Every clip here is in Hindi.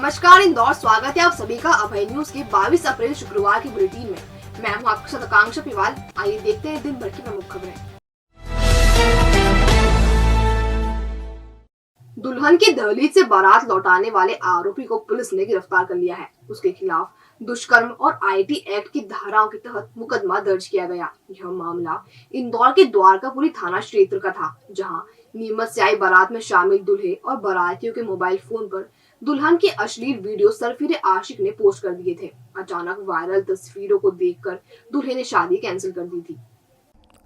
नमस्कार इंदौर, स्वागत है आप सभी का अभय न्यूज के 22 अप्रैल शुक्रवार की बुलेटिन में। मैं हूं आपके साथ आकांक्षा पिवाल। आइए देखते हैं दिन भर की प्रमुख खबरें। दुल्हन की दहलीज से बारात लौटाने वाले आरोपी को पुलिस ने गिरफ्तार कर लिया है। उसके खिलाफ दुष्कर्म और आईटी एक्ट की धाराओं के तहत मुकदमा दर्ज किया गया। यह मामला इंदौर के द्वारकापुरी थाना क्षेत्र का था, जहां नीमच से आई बारात में शामिल दूल्हे और बारातियों के मोबाइल फोन पर दुल्हन की अश्लील वीडियो सरफिरे आशिक ने पोस्ट कर दिए थे। अचानक वायरल तस्वीरों को देखकर दूल्हे ने शादी कैंसिल कर दी थी।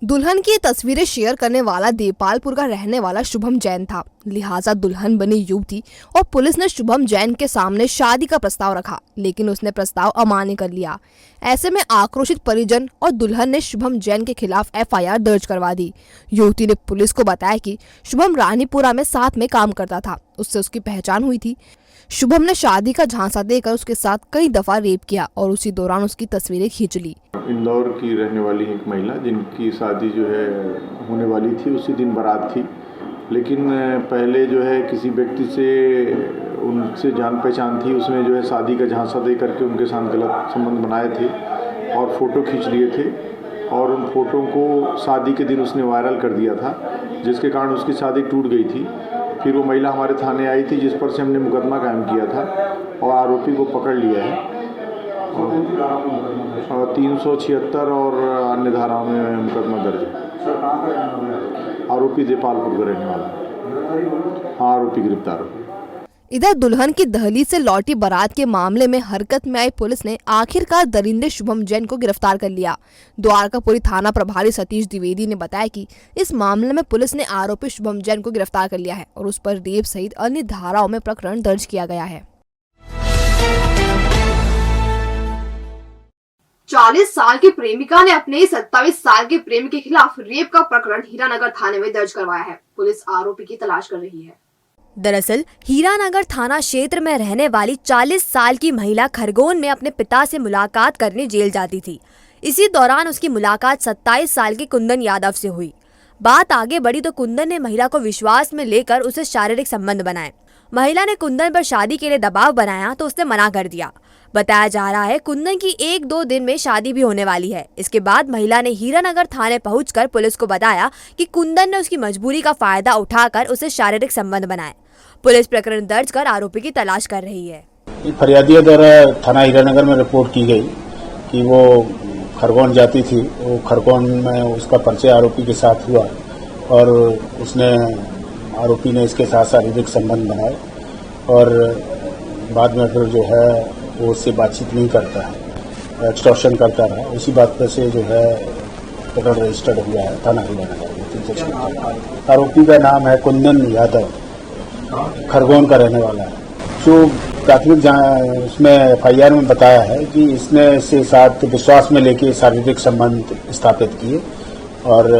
दुल्हन की तस्वीरें शेयर करने वाला देपालपुर का रहने वाला शुभम जैन था। लिहाजा दुल्हन बनी युवती और पुलिस ने शुभम जैन के सामने शादी का प्रस्ताव रखा, लेकिन उसने प्रस्ताव अमान्य कर लिया। ऐसे में आक्रोशित परिजन और दुल्हन ने शुभम जैन के खिलाफ एफआईआर दर्ज करवा दी। युवती ने पुलिस को बताया कि शुभम रानीपुरा में साथ में काम करता था, उससे उसकी पहचान हुई थी। शुभम ने शादी का झांसा देकर उसके साथ कई दफा रेप किया और उसी दौरान उसकी तस्वीरें खींच ली। इंदौर की रहने वाली एक महिला जिनकी शादी जो है होने वाली थी, उसी दिन बारात थी, लेकिन पहले जो है किसी व्यक्ति से उनसे जान पहचान थी। उसने जो है शादी का झांसा दे करके उनके साथ गलत संबंध बनाए थे और फ़ोटो खींच लिए थे और उन फोटो को शादी के दिन उसने वायरल कर दिया था, जिसके कारण उसकी शादी टूट गई थी। फिर वो महिला हमारे थाने आई थी, जिस पर से हमने मुकदमा कायम किया था और आरोपी को पकड़ लिया है और 376 और अन्य धाराओं में मुकदमा दर्ज है। आरोपी देपालपुर का रहने वाला। हाँ, आरोपी गिरफ्तार हो। इधर दुल्हन की दहलीज से लौटी बारात के मामले में हरकत में आई पुलिस ने आखिरकार दरिंदे शुभम जैन को गिरफ्तार कर लिया। द्वारकापुरी थाना प्रभारी सतीश द्विवेदी ने बताया कि इस मामले में पुलिस ने आरोपी शुभम जैन को गिरफ्तार कर लिया है और उस पर रेप सहित अन्य धाराओं में प्रकरण दर्ज किया गया है। 40 साल की प्रेमिका ने अपने 27 साल के प्रेमी के खिलाफ रेप का प्रकरण हीरानगर थाने में दर्ज करवाया है। पुलिस आरोपी की तलाश कर रही है। दरअसल हीरानगर थाना क्षेत्र में रहने वाली 40 साल की महिला खरगोन में अपने पिता से मुलाकात करने जेल जाती थी। इसी दौरान उसकी मुलाकात 27 साल के कुंदन यादव से हुई। बात आगे बढ़ी तो कुंदन ने महिला को विश्वास में लेकर उसे शारीरिक संबंध बनाए। महिला ने कुंदन पर शादी के लिए दबाव बनाया तो उसने मना कर दिया। बताया जा रहा है कुंदन की 1-2 दिन में शादी भी होने वाली है। इसके बाद महिला ने हीरानगर थाने पहुंचकर पुलिस को बताया कि कुंदन ने उसकी मजबूरी का फायदा उठाकर उसे शारीरिक संबंध बनाए। पुलिस प्रकरण दर्ज कर आरोपी की तलाश कर रही है। फरियादियों द्वारा थाना हीरानगर में रिपोर्ट की गई कि वो खरगोन जाती थी। वो खरगोन में उसका परिचय आरोपी के साथ हुआ और आरोपी ने इसके साथ शारीरिक संबंध बनाए और बाद में फिर जो है वो उससे बातचीत नहीं करता है, एक्सटॉर्शन करता रहा। उसी बात पर से जो है प्रकरण रजिस्टर्ड हुआ है थाना हीरानगर। आरोपी का नाम है कुंदन यादव, खरगोन का रहने वाला है। जो प्राथमिक उसमें एफआईआर में बताया है कि इसने इसके साथ विश्वास में लेके शारीरिक संबंध स्थापित किए और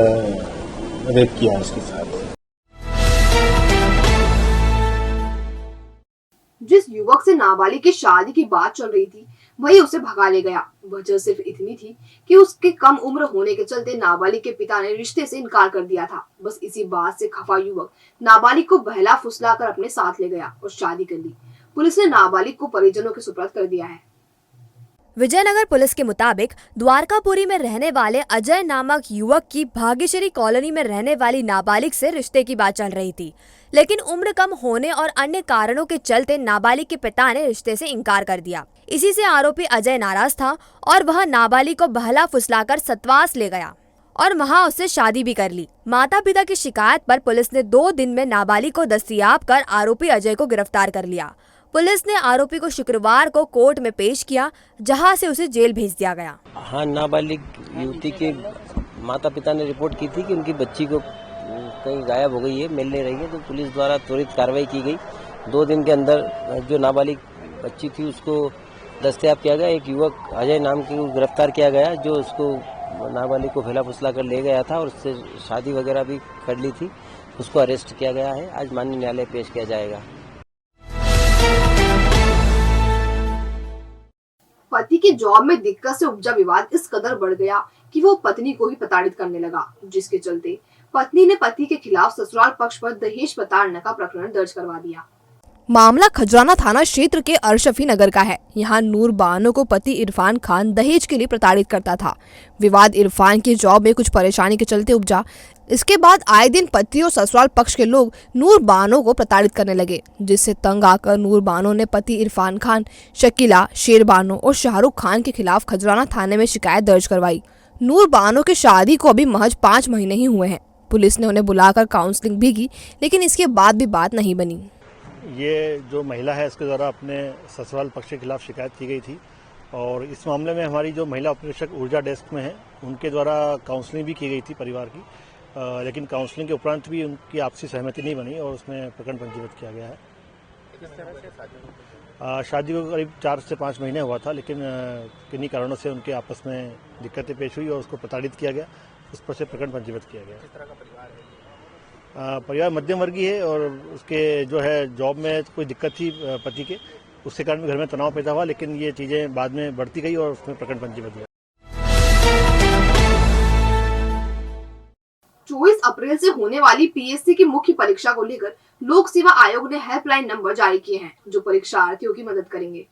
रेप किया इसके साथ। जिस युवक से नाबालिग की शादी की बात चल रही थी, वही उसे भगा ले गया। वजह सिर्फ इतनी थी कि उसके कम उम्र होने के चलते नाबालिग के पिता ने रिश्ते से इनकार कर दिया था। बस इसी बात से खफा युवक नाबालिग को बहला फुसलाकर अपने साथ ले गया और शादी कर ली। पुलिस ने नाबालिग को परिजनों के सुपुर्द कर दिया है। विजयनगर पुलिस के मुताबिक द्वारकापुरी में रहने वाले अजय नामक युवक की भाग्यश्री कॉलोनी में रहने वाली नाबालिग से रिश्ते की बात चल रही थी, लेकिन उम्र कम होने और अन्य कारणों के चलते नाबालिग के पिता ने रिश्ते से इनकार कर दिया। इसी से आरोपी अजय नाराज था और वह नाबालिग को बहला फुसलाकर सतवास ले गया और वहां उससे शादी भी कर ली। माता पिता की शिकायत पर पुलिस ने 2 दिन में नाबालिग को दस्तयाब कर आरोपी अजय को गिरफ्तार कर लिया। पुलिस ने आरोपी को शुक्रवार को कोर्ट में पेश किया, जहां से उसे जेल भेज दिया गया। हाँ, नाबालिग युवती के माता पिता ने रिपोर्ट की थी कि उनकी बच्ची को कहीं गायब हो गई है, मिल नहीं रही है, तो पुलिस द्वारा त्वरित कार्रवाई की गई। 2 दिन के अंदर जो नाबालिग बच्ची थी उसको दस्तयाब किया गया। एक युवक अजय नाम की गिरफ्तार किया गया जो उसको नाबालिग को फैला फुसला कर ले गया था और उससे शादी वगैरह भी कर ली थी। उसको अरेस्ट किया गया है। आज माननीय न्यायालय पेश किया जाएगा। पति की जॉब में दिक्कत से उपजा विवाद इस कदर बढ़ गया कि वो पत्नी को ही प्रताड़ित करने लगा, जिसके चलते पत्नी ने पति के खिलाफ ससुराल पक्ष पर दहेज प्रताड़ना का प्रकरण दर्ज करवा दिया। मामला खजराना थाना क्षेत्र के अरशफी नगर का है। यहाँ नूर बानो को पति इरफान खान दहेज के लिए प्रताड़ित करता था। विवाद इरफान की जॉब में कुछ परेशानी के चलते उपजा। इसके बाद आए दिन पति और ससुराल पक्ष के लोग नूर बानो को प्रताड़ित करने लगे, जिससे तंग आकर नूर बानो ने पति इरफान खान, शकीला, शेर बानो और शाहरुख खान के खिलाफ खजराना थाने में शिकायत दर्ज करवाई। नूर बानो की शादी को अभी महज 5 महीने ही हुए हैं। पुलिस ने उन्हें बुलाकर काउंसलिंग भी की, लेकिन इसके बाद भी बात नहीं बनी। ये जो महिला है इसके द्वारा अपने ससुराल पक्ष के खिलाफ शिकायत की गई थी और इस मामले में हमारी जो महिला उपनिरीक्षक ऊर्जा डेस्क में है उनके द्वारा काउंसलिंग भी की गई थी परिवार की, लेकिन काउंसलिंग के उपरांत भी उनकी आपसी सहमति नहीं बनी और उसमें प्रकरण पंजीबद्ध किया गया है। किस तरह से शादी को करीब 4 से 5 महीने हुआ था, लेकिन किन्हीं कारणों से उनके आपस में दिक्कतें पेश हुई और उसको प्रताड़ित किया गया, उस पर से प्रकरण पंजीबद्ध किया गया। किस तरह का परिवार है? परिवार मध्यम वर्गीय है और उसके जो है जॉब में कोई दिक्कत थी पति के, उसके कारण घर में तनाव पैदा हुआ, लेकिन ये चीजें बाद में बढ़ती गई और उसमें प्रकरण पंजीबद्ध हुआ। 24 अप्रैल से होने वाली पीएससी की मुख्य परीक्षा को लेकर लोक सेवा आयोग ने हेल्पलाइन नंबर जारी किए हैं, जो परीक्षार्थियों की मदद करेंगे।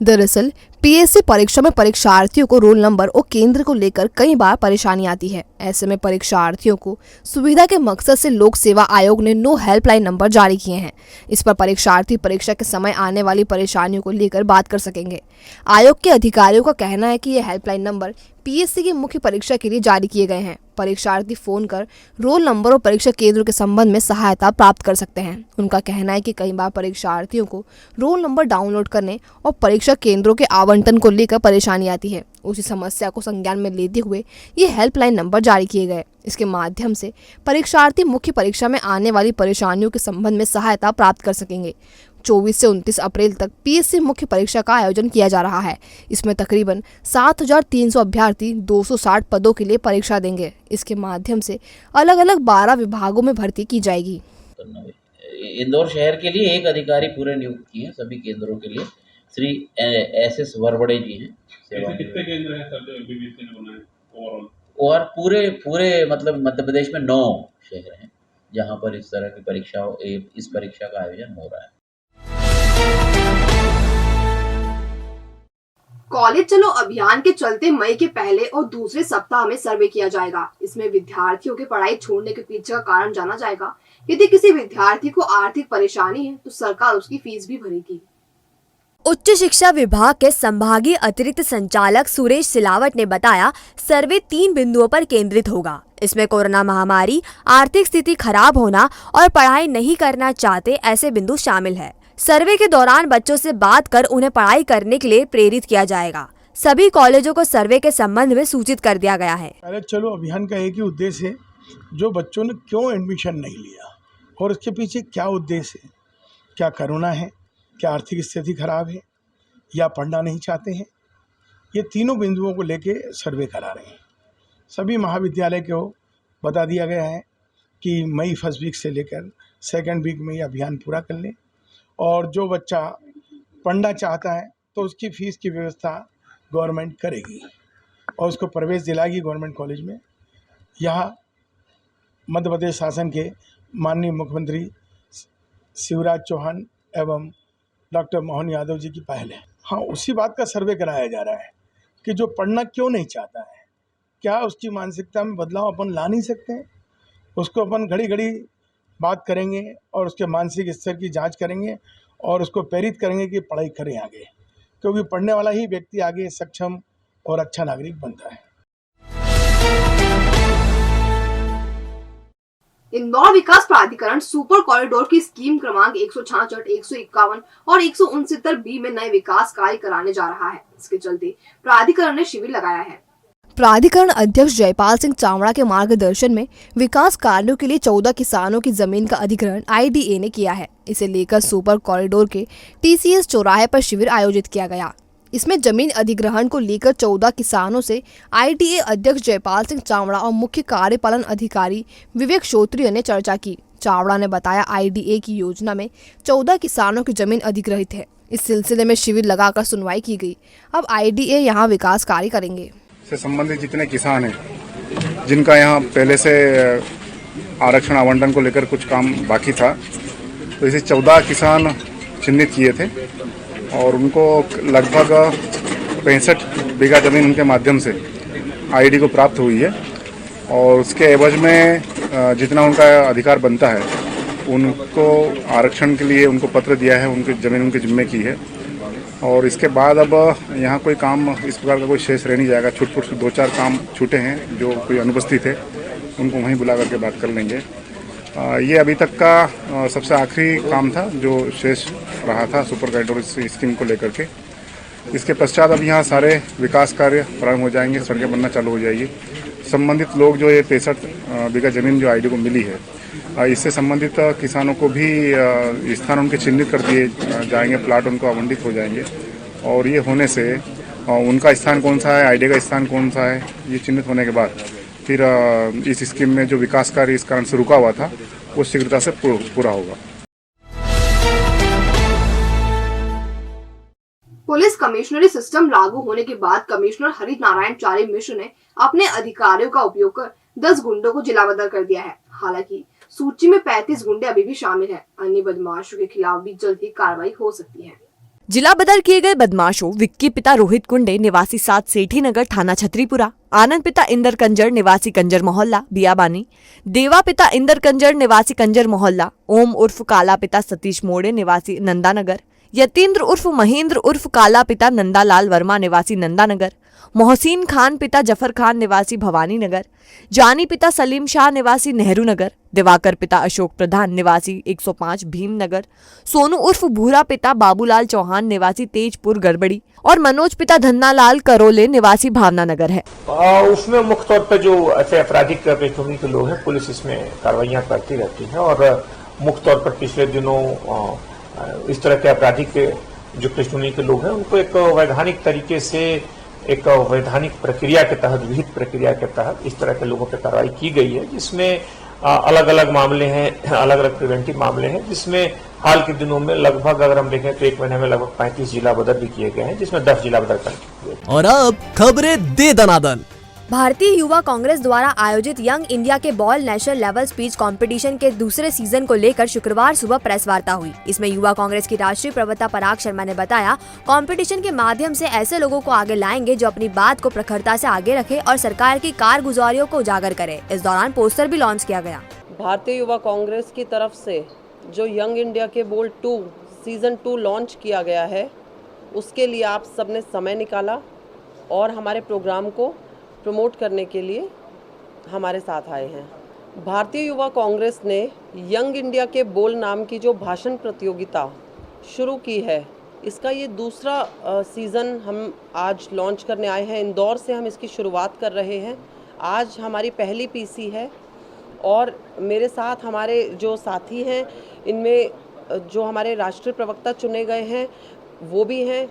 दरअसल पीएससी परीक्षा में परीक्षार्थियों को रोल नंबर और केंद्र को लेकर कई बार परेशानी आती है। ऐसे में परीक्षार्थियों को सुविधा के मकसद से लोक सेवा आयोग ने नो हेल्पलाइन नंबर जारी किए हैं। इस पर परीक्षार्थी परीक्षा के समय आने वाली परेशानियों को लेकर बात कर सकेंगे। आयोग के अधिकारियों का कहना है कि यह हेल्पलाइन नंबर पीएससी की मुख्य परीक्षा के लिए जारी किए गए हैं। परीक्षार्थी फोन कर रोल नंबर और परीक्षा केंद्र के संबंध में सहायता प्राप्त कर सकते हैं। उनका कहना है कि कई बार परीक्षार्थियों को रोल नंबर डाउनलोड करने और परीक्षा केंद्रों के आवंटन को लेकर परेशानी आती है। उसी समस्या को संज्ञान में लेते हुए ये हेल्पलाइन नंबर जारी किए गए। इसके माध्यम से परीक्षार्थी मुख्य परीक्षा में आने वाली परेशानियों के संबंध में सहायता प्राप्त कर सकेंगे। 24 से 29 अप्रैल तक पीएससी मुख्य परीक्षा का आयोजन किया जा रहा है। इसमें तकरीबन 7300 अभ्यर्थी 260 पदों के लिए परीक्षा देंगे। इसके माध्यम से अलग अलग 12 विभागों में भर्ती की जाएगी। इंदौर शहर के लिए एक अधिकारी पूरे नियुक्त किए हैं सभी केंद्रों के लिए। श्री एस वर्वड़े जी हैं। कितने केंद्र हैं सर बीबीसी ने बनाए ओवरऑल? और पूरे मतलब मध्य प्रदेश में 9 शहर हैं जहां पर इस तरह की इस परीक्षा का आयोजन हो रहा है। कॉलेज चलो अभियान के चलते मई के पहले और दूसरे सप्ताह में सर्वे किया जाएगा। इसमें विद्यार्थियों के पढ़ाई छोड़ने के पीछे का कारण जाना जाएगा। यदि किसी विद्यार्थी को आर्थिक परेशानी है तो सरकार उसकी फीस भी भरेगी। उच्च शिक्षा विभाग के संभागीय अतिरिक्त संचालक सुरेश सिलावट ने बताया, सर्वे 3 बिंदुओं पर केंद्रित होगा। इसमें कोरोना महामारी, आर्थिक स्थिति खराब होना और पढ़ाई नहीं करना चाहते ऐसे बिंदु शामिल है। सर्वे के दौरान बच्चों से बात कर उन्हें पढ़ाई करने के लिए प्रेरित किया जाएगा। सभी कॉलेजों को सर्वे के संबंध में सूचित कर दिया गया है। कॉलेज चलो अभियान का एक ही उद्देश्य है, जो बच्चों ने क्यों एडमिशन नहीं लिया और उसके पीछे क्या उद्देश्य है। क्या कोरोना है, क्या आर्थिक स्थिति खराब है, या पढ़ना नहीं चाहते हैं। ये तीनों बिंदुओं को लेके सर्वे करा रहे हैं। सभी महाविद्यालय को बता दिया गया है कि मई फर्स्ट वीक से लेकर सेकेंड वीक में ये अभियान पूरा कर लें और जो बच्चा पढ़ना चाहता है तो उसकी फ़ीस की व्यवस्था गवर्नमेंट करेगी और उसको प्रवेश दिलाएगी गवर्नमेंट कॉलेज में। यहाँ मध्य प्रदेश शासन के माननीय मुख्यमंत्री शिवराज चौहान एवं डॉक्टर मोहन यादव जी की पहल है। हाँ, उसी बात का सर्वे कराया जा रहा है कि जो पढ़ना क्यों नहीं चाहता है, क्या उसकी मानसिकता में बदलाव अपन ला नहीं सकते हैं। उसको अपन घड़ी घड़ी बात करेंगे और उसके मानसिक स्तर की जांच करेंगे और उसको प्रेरित करेंगे कि पढ़ाई करें आगे, क्योंकि पढ़ने वाला ही व्यक्ति आगे सक्षम और अच्छा नागरिक बनता है। इंदौर विकास प्राधिकरण सुपर कॉरिडोर की स्कीम क्रमांक 166, 151 और 169 बी में नए विकास कार्य कराने जा रहा है। इसके चलते प्राधिकरण ने शिविर लगाया है। प्राधिकरण अध्यक्ष जयपाल सिंह चावड़ा के मार्गदर्शन में विकास कार्यों के लिए 14 किसानों की जमीन का अधिग्रहण IDA ने किया है। इसे लेकर सुपर कॉरिडोर के TCS चौराहे पर शिविर आयोजित किया गया। इसमें जमीन अधिग्रहण को लेकर 14 किसानों से IDA अध्यक्ष जयपाल सिंह चावड़ा और मुख्य कार्यपालन अधिकारी विवेक श्रोत्रिय ने चर्चा की। चावड़ा ने बताया, IDA की योजना में 14 किसानों की जमीन अधिग्रहित है। इस सिलसिले में शिविर लगाकर सुनवाई की गई। अब IDA यहाँ विकास कार्य करेंगे। से संबंधित जितने किसान हैं जिनका यहाँ पहले से आरक्षण आवंटन को लेकर कुछ काम बाकी था, तो इसे 14 किसान चिन्हित किए थे और उनको लगभग 65 बीघा ज़मीन उनके माध्यम से आईडी को प्राप्त हुई है और उसके एवज में जितना उनका अधिकार बनता है उनको आरक्षण के लिए उनको पत्र दिया है, उनकी ज़मीन उनके जिम्मे की है और इसके बाद अब यहाँ कोई काम इस प्रकार का कोई शेष रह नहीं जाएगा। छूट 2-4 काम छूटे हैं जो कोई अनुपस्थित है उनको वहीं बुला करके बात कर लेंगे। ये अभी तक का सबसे आखिरी काम था जो शेष रहा था सुपर कैटेगरी स्कीम को लेकर के। इसके पश्चात अब यहाँ सारे विकास कार्य प्रारंभ हो जाएंगे, सड़कें बनना चालू हो जाएगी। संबंधित लोग जो ये 65 बीघा ज़मीन जो आईडी को मिली है इससे संबंधित किसानों को भी स्थान उनके चिन्हित कर दिए जाएंगे, प्लाट उनको आवंटित हो जाएंगे और ये होने से उनका स्थान कौन सा है, आईडी का स्थान कौन सा है, ये चिन्हित होने के बाद फिर इस स्कीम में जो विकास कार्य इस कारण से रुका हुआ था वो शीघ्रता से पूरा होगा। पुलिस कमिश्नरी सिस्टम लागू होने के बाद कमिश्नर हरित नारायण चारी मिश्र ने अपने अधिकारियों का उपयोग कर 10 गुंडों को जिला बदल कर दिया है। हालांकि सूची में 35 गुंडे अभी भी शामिल हैं। अन्य बदमाशों के खिलाफ भी जल्द ही कार्रवाई हो सकती है। जिला बदल किए गए बदमाशों विक्की पिता रोहित कुंडे निवासी 7 सेठी नगर थाना छतरीपुरा, आनंद पिता इंदर कंजर निवासी कंजर मोहल्ला बियाबानी, देवा पिता इंदर कंजर निवासी कंजर मोहल्ला, ओम उर्फ काला पिता सतीश मोड़े निवासी नंदानगर, यतीन्द्र उर्फ महेंद्र उर्फ काला पिता नंदालाल वर्मा निवासी नंदानगर, मोहसिन खान पिता जफर खान निवासी भवानी नगर, जानी पिता सलीम शाह निवासी नेहरू नगर, दिवाकर पिता अशोक प्रधान निवासी 105 भीम नगर, सोनू उर्फ भूरा पिता बाबूलाल चौहान निवासी तेजपुर गड़बड़ी और मनोज पिता धन्नालाल करोले निवासी भावना नगर है। उसमें मुख्य तौर पर जो ऐसे आपराधिक पृष्ठभूमि के लोग हैं पुलिस इसमें कार्रवाइयां करती रहती है और मुख्य तौर पर पिछले दिनों इस तरह के आपराधिक जो पृष्ठभूमि के लोग हैं उनको एक वैधानिक तरीके से एक वैधानिक प्रक्रिया के तहत, विहित प्रक्रिया के तहत इस तरह के लोगों पर कार्रवाई की गई है, जिसमें अलग अलग मामले हैं, अलग अलग प्रिवेंटिव मामले हैं, जिसमें हाल के दिनों में लगभग अगर हम देखें तो 1 महीने में लगभग 35 जिला बदल भी किए गए हैं, जिसमें 10 जिला बदल कर किए गए। और अब खबरें दे दनादन। भारतीय युवा कांग्रेस द्वारा आयोजित यंग इंडिया के ball national level speech competition के दूसरे सीजन को लेकर शुक्रवार सुबह प्रेस वार्ता हुई। इसमें युवा कांग्रेस की राष्ट्रीय प्रवक्ता पराग शर्मा ने बताया, कंपटीशन के माध्यम से ऐसे लोगों को आगे लाएंगे जो अपनी बात को प्रखरता से आगे रखे और सरकार की कारगुजारियों को उजागर करे। इस दौरान पोस्टर भी लॉन्च किया गया। भारतीय युवा कांग्रेस की तरफ से जो यंग इंडिया के बोल 2 सीजन 2 लॉन्च किया गया है, उसके लिए आप सबने समय निकाला और हमारे प्रोग्राम को प्रमोट करने के लिए हमारे साथ आए हैं। भारतीय युवा कांग्रेस ने यंग इंडिया के बोल नाम की जो भाषण प्रतियोगिता शुरू की है, इसका ये दूसरा सीज़न हम आज लॉन्च करने आए हैं। इंदौर से हम इसकी शुरुआत कर रहे हैं। आज हमारी पहली पीसी है और मेरे साथ हमारे जो साथी हैं, इनमें जो हमारे राष्ट्रीय प्रवक्ता चुने गए हैं वो भी हैं।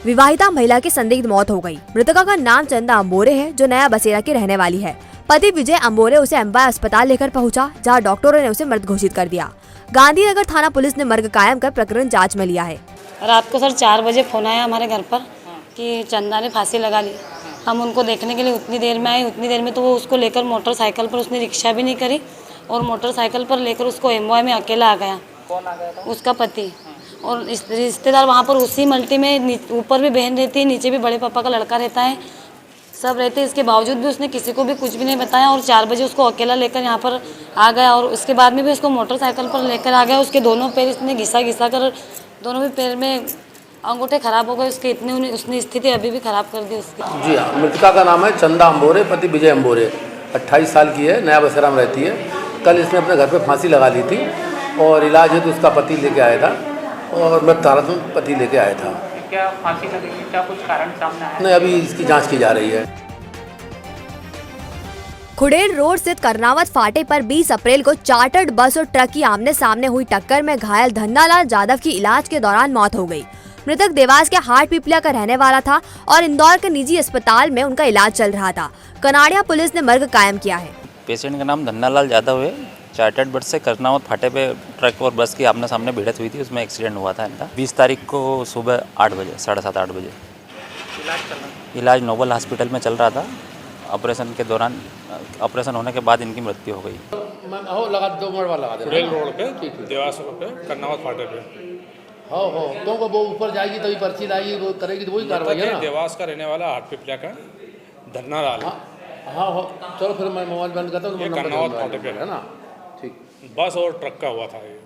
विवाहिता महिला की संदिग्ध मौत हो गई। मृतका का नाम चंदा अंबोरे है, जो नया बसेरा की रहने वाली है। पति विजय अंबोरे उसे एम्बाय अस्पताल लेकर पहुंचा, जहां डॉक्टरों ने उसे मृत घोषित कर दिया। गांधीनगर थाना पुलिस ने मर्ग कायम कर प्रकरण जांच में लिया है। रात को सर 4 बजे फोन आया हमारे घर पर कि चंदा ने फांसी लगा ली। हम उनको देखने के लिए उतनी देर में आए। उतनी देर में तो वो उसको लेकर मोटरसाइकिल पर, उसने रिक्शा भी नहीं करी और मोटरसाइकिल पर लेकर उसको एम्बॉय में अकेला आ गया। कौन आ गया था? उसका पति और रिश्तेदार वहाँ पर उसी मल्टी में, ऊपर भी बहन रहती है, नीचे भी बड़े पापा का लड़का रहता है, सब रहते हैं। इसके बावजूद भी उसने किसी को भी कुछ भी नहीं बताया और 4 बजे उसको अकेला लेकर यहाँ पर आ गया और उसके बाद में भी उसको मोटरसाइकिल पर लेकर आ गया। उसके दोनों पैर इसने घिसा कर दोनों भी पैर में अंगूठे खराब हो गए उसके, इतने उसने स्थिति अभी भी खराब कर दी उसकी। जी हाँ, मृतका का नाम है चंदा अंबोरे, पति विजय अंबोरे, 28 साल की है, नया बसेरा में रहती है। कल इसने अपने घर पे फांसी लगा ली थी और इलाज है तो उसका पति लेके आया था और मृत हालत में पति लेके आया था। क्या फांसी लगी थी? क्या कुछ कारण सामने आया? नहीं, अभी इसकी जांच की जा रही है। खुडेर रोड स्थित कर्नावत फाटे पर 20 अप्रैल को चार्टर्ड बस और ट्रक की आमने सामने हुई टक्कर में घायल धन्नालाल यादव की इलाज के दौरान मौत हो गई। मृतक देवास के हाट पिपलिया का रहने वाला था और इंदौर के निजी अस्पताल में उनका इलाज चल रहा था। कनाड़िया पुलिस ने मर्ग कायम किया है। पेशेंट का नाम धन्नालाल यादव है। चार्टर्ड बस से करनावत फाटे पे ट्रक और बस की आमने सामने भिड़ंत हुई थी, उसमें एक्सीडेंट हुआ था इनका। 20 तारीख को सुबह 8 बजे, 7:30-8 बजे। इलाज नोबल हॉस्पिटल में चल रहा था ऑपरेशन के दौरान ऑपरेशन होने के बाद इनकी मृत्यु हो गई। लगा दो मरवा लगा दे रेल रोड पे देवास रोड पे कर्नावत फाटे पे। हो तो वो ऊपर जाएगी तभी पर्ची लाएगी, वो करेगी तो वही कार्रवाई है ना। देवास का रहने वाला हाटपिपलिया का धरना लाल। हाँ हो चलो फिर मैं मोबाइल बंद करता हूँ। ये कर्नावत फाटे पे है ना, ठीक। बस और ट्रक का हुआ था ये।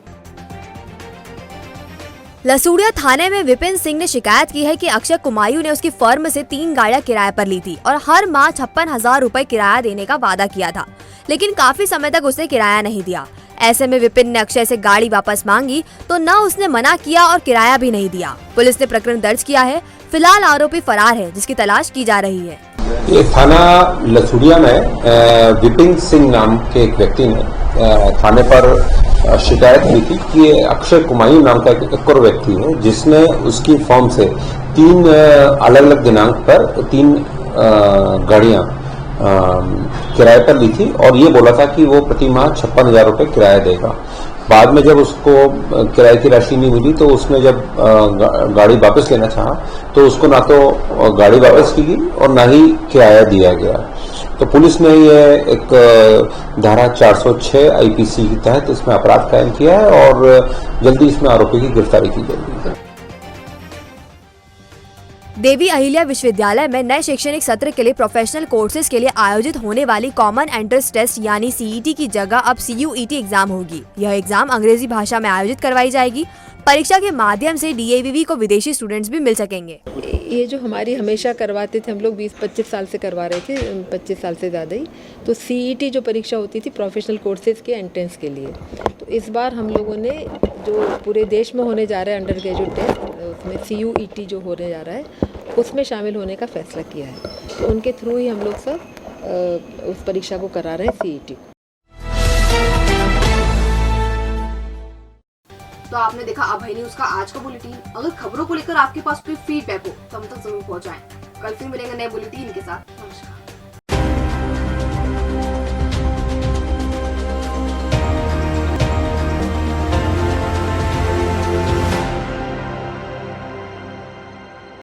लसूड़िया थाने में विपिन सिंह ने शिकायत की है कि अक्षय कुमायूं ने उसकी फर्म से 3 गाड़ियां किराए पर ली थी और हर माह 56,000 रुपए किराया देने का वादा किया था, लेकिन काफी समय तक उसने किराया नहीं दिया। ऐसे में विपिन ने अक्षय से गाड़ी वापस मांगी तो न उसने मना किया और किराया भी नहीं दिया। पुलिस ने प्रकरण दर्ज किया है। फिलहाल आरोपी फरार है, जिसकी तलाश की जा रही है। ये थाना लसूड़िया में विपिन सिंह नाम के एक व्यक्ति ने थाने पर शिकायत की थी कि अक्षय कुमायूं नाम का एक और व्यक्ति है जिसने उसकी फर्म से 3 अलग अलग दिनांक पर 3 गाड़ियां किराए पर ली थी और ये बोला था कि वो प्रति माह 56,000 रुपए किराया देगा। बाद में जब उसको किराए की राशि नहीं मिली तो उसने जब गाड़ी वापस लेना चाहा तो उसको ना तो गाड़ी वापस की गई और ना ही किराया दिया गया। तो पुलिस ने ये एक धारा 406 आईपीसी के तहत इसमें अपराध कायम किया है और जल्दी इसमें आरोपी की गिरफ्तारी की जाएगी। देवी अहिल्या विश्वविद्यालय में नए शैक्षणिक सत्र के लिए प्रोफेशनल कोर्सेज के लिए आयोजित होने वाली कॉमन एंट्रेंस टेस्ट यानी सीईटी की जगह अब CUET एग्जाम होगी। यह एग्जाम अंग्रेजी भाषा में आयोजित करवाई जाएगी। परीक्षा के माध्यम से DAVV को विदेशी स्टूडेंट्स भी मिल सकेंगे। ये जो हमारी हमेशा करवाते थे हम लोग 20-25 साल से करवा रहे थे, 25 साल से ज़्यादा ही। तो CET जो परीक्षा होती थी प्रोफेशनल कोर्सेज के एंट्रेंस के लिए, तो इस बार हम लोगों ने जो पूरे देश में होने जा रहा है अंडर ग्रेजुएट टेस्ट, उसमें CUET जो होने जा रहा है उसमें शामिल होने का फैसला किया है। तो उनके थ्रू ही हम लोग सब उस परीक्षा को करा रहे हैं CET। तो आपने देखा अभय न्यूज का आज का बुलेटिन। अगर खबरों को लेकर आपके पास कोई फीडबैक हो तो हम तक जरूर पहुंचाएं। कल फिर मिलेंगे नए बुलेटिन के साथ। नमस्कार।